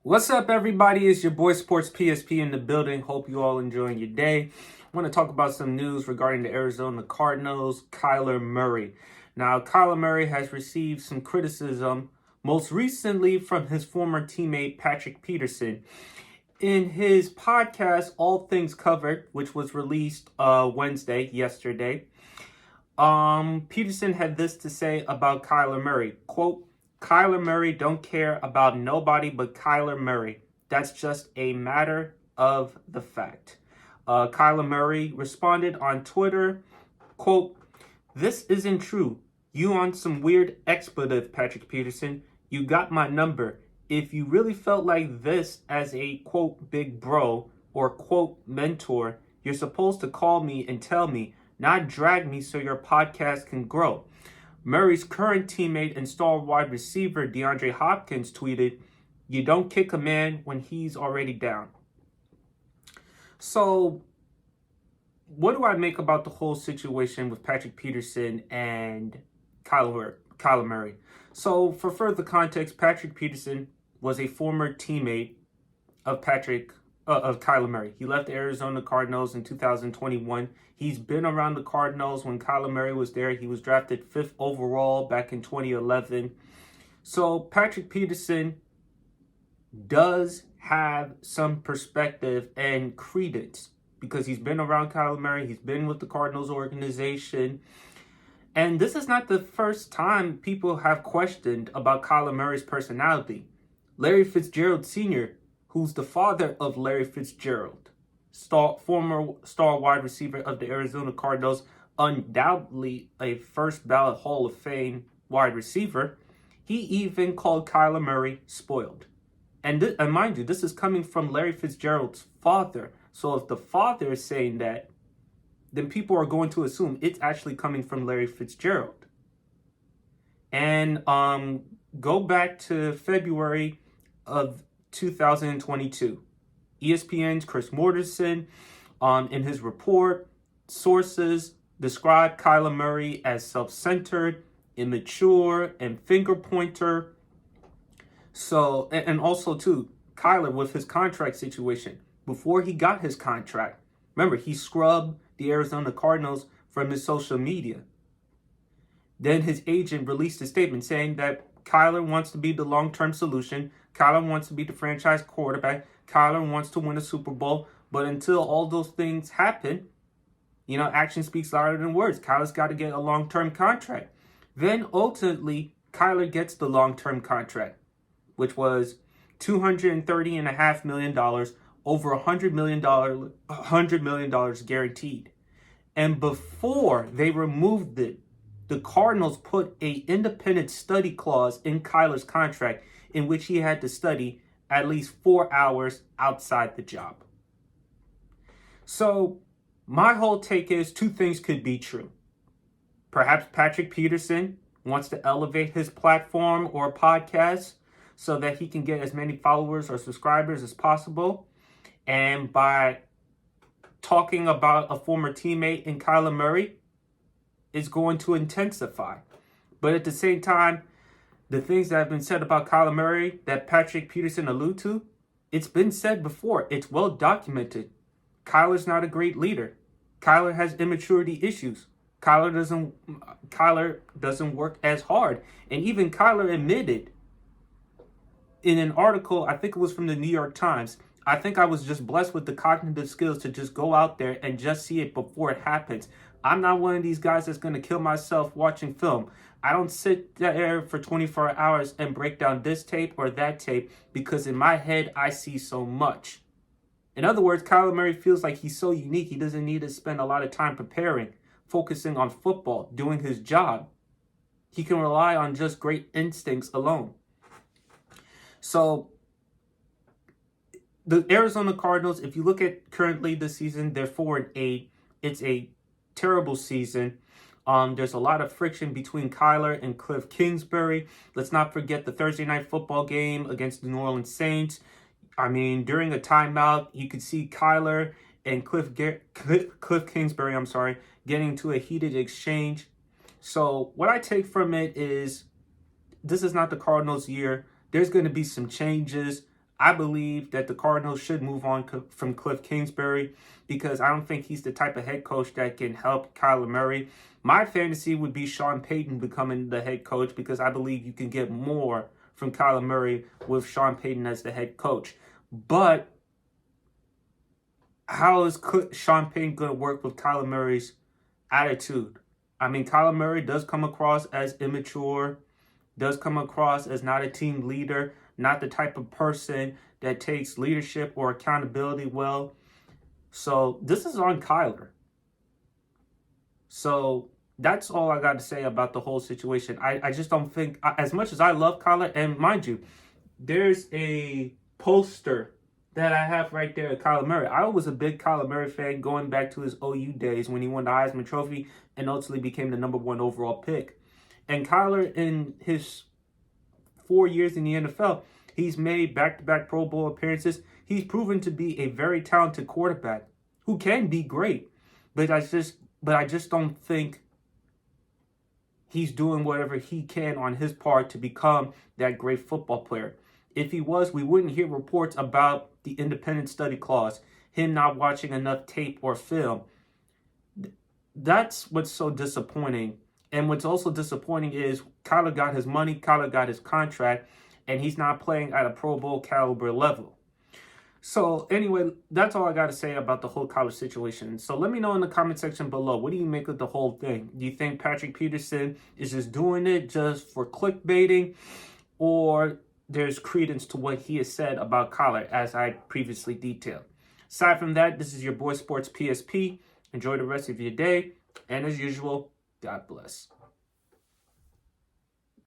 What's up, everybody? It's your boy Sports PSP in the building. Hope you all enjoying your day. I want to talk about some news regarding the Arizona Cardinals, Kyler Murray. Now, Kyler Murray has received some criticism, most recently from his former teammate Patrick Peterson. In his podcast, All Things Covered, which was released yesterday, Peterson had this to say about Kyler Murray. Quote, Kyler Murray don't care about nobody but Kyler Murray. That's just a matter of the fact. Kyler Murray responded on Twitter, quote, this isn't true. You on some weird expletive, Patrick Peterson. You got my number. If you really felt like this as a, quote, big bro or, quote, mentor, you're supposed to call me and tell me, not drag me so your podcast can grow. Murray's current teammate and star wide receiver DeAndre Hopkins tweeted, you don't kick a man when he's already down. So, what do I make about the whole situation with Patrick Peterson and Kyler Murray? So, for further context, Patrick Peterson was a former teammate of Kyler Murray. He left the Arizona Cardinals in 2021. He's been around the Cardinals when Kyler Murray was there. He was drafted 5th overall back in 2011. So Patrick Peterson does have some perspective and credence because he's been around Kyler Murray. He's been with the Cardinals organization. And this is not the first time people have questioned about Kyler Murray's personality. Larry Fitzgerald Sr., who's the father of Larry Fitzgerald, former star wide receiver of the Arizona Cardinals, undoubtedly a first ballot Hall of Fame wide receiver, he even called Kyler Murray spoiled. And mind you, this is coming from Larry Fitzgerald's father. So if the father is saying that, then people are going to assume it's actually coming from Larry Fitzgerald. And go back to February of 2022. ESPN's Chris Mortensen, in his report, sources described Kyler Murray as self-centered, immature, and finger pointer. So, and also too, Kyler with his contract situation. Before he got his contract, remember, he scrubbed the Arizona Cardinals from his social media. Then his agent released a statement saying that Kyler wants to be the long-term solution. Kyler wants to be the franchise quarterback. Kyler wants to win a Super Bowl. But until all those things happen, action speaks louder than words. Kyler's got to get a long-term contract. Then ultimately, Kyler gets the long-term contract, which was $230.5 million, over $100 million guaranteed. And before they removed it, the Cardinals put an independent study clause in Kyler's contract in which he had to study at least 4 hours outside the job. So my whole take is two things could be true. Perhaps Patrick Peterson wants to elevate his platform or podcast so that he can get as many followers or subscribers as possible. And by talking about a former teammate in Kyler Murray, is going to intensify. But at the same time, the things that have been said about Kyler Murray that Patrick Peterson alluded to, it's been said before. It's well documented. Kyler's not a great leader. Kyler has immaturity issues. Kyler doesn't work as hard. And even Kyler admitted in an article, I think it was from the New York Times, I think I was just blessed with the cognitive skills to just go out there and just see it before it happens. I'm not one of these guys that's going to kill myself watching film. I don't sit there for 24 hours and break down this tape or that tape because in my head, I see so much. In other words, Kyler Murray feels like he's so unique. He doesn't need to spend a lot of time preparing, focusing on football, doing his job. He can rely on just great instincts alone. So the Arizona Cardinals, if you look at currently this season, they're 4-8. It's a terrible season. There's a lot of friction between Kyler and Cliff Kingsbury. Let's not forget the Thursday night football game against the New Orleans Saints. I mean, during a timeout, you could see Kyler and Cliff Kingsbury, getting into a heated exchange. So what I take from it is this is not the Cardinals' year. There's going to be some changes. I believe that the Cardinals should move on from Cliff Kingsbury because I don't think he's the type of head coach that can help Kyler Murray. My fantasy would be Sean Payton becoming the head coach because I believe you can get more from Kyler Murray with Sean Payton as the head coach. But how is Sean Payton going to work with Kyler Murray's attitude? I mean, Kyler Murray does come across as immature, does come across as not a team leader, not the type of person that takes leadership or accountability well. So this is on Kyler. So that's all I got to say about the whole situation. I just don't think, as much as I love Kyler, and mind you, there's a poster that I have right there of Kyler Murray. I was a big Kyler Murray fan going back to his OU days when he won the Heisman Trophy and ultimately became the #1 overall pick. And Kyler, in his 4 years in the NFL, he's made back-to-back Pro Bowl appearances. He's proven to be a very talented quarterback who can be great. But I just don't think he's doing whatever he can on his part to become that great football player. If he was, we wouldn't hear reports about the independent study clause, him not watching enough tape or film. That's what's so disappointing. And what's also disappointing is Kyler got his money, Kyler got his contract, and he's not playing at a Pro Bowl caliber level. So anyway, that's all I got to say about the whole Kyler situation. So let me know in the comment section below. What do you make of the whole thing? Do you think Patrick Peterson is just doing it just for clickbaiting, or there's credence to what he has said about Kyler, as I previously detailed? Aside from that, this is your boy Sports PSP. Enjoy the rest of your day. And as usual, God bless.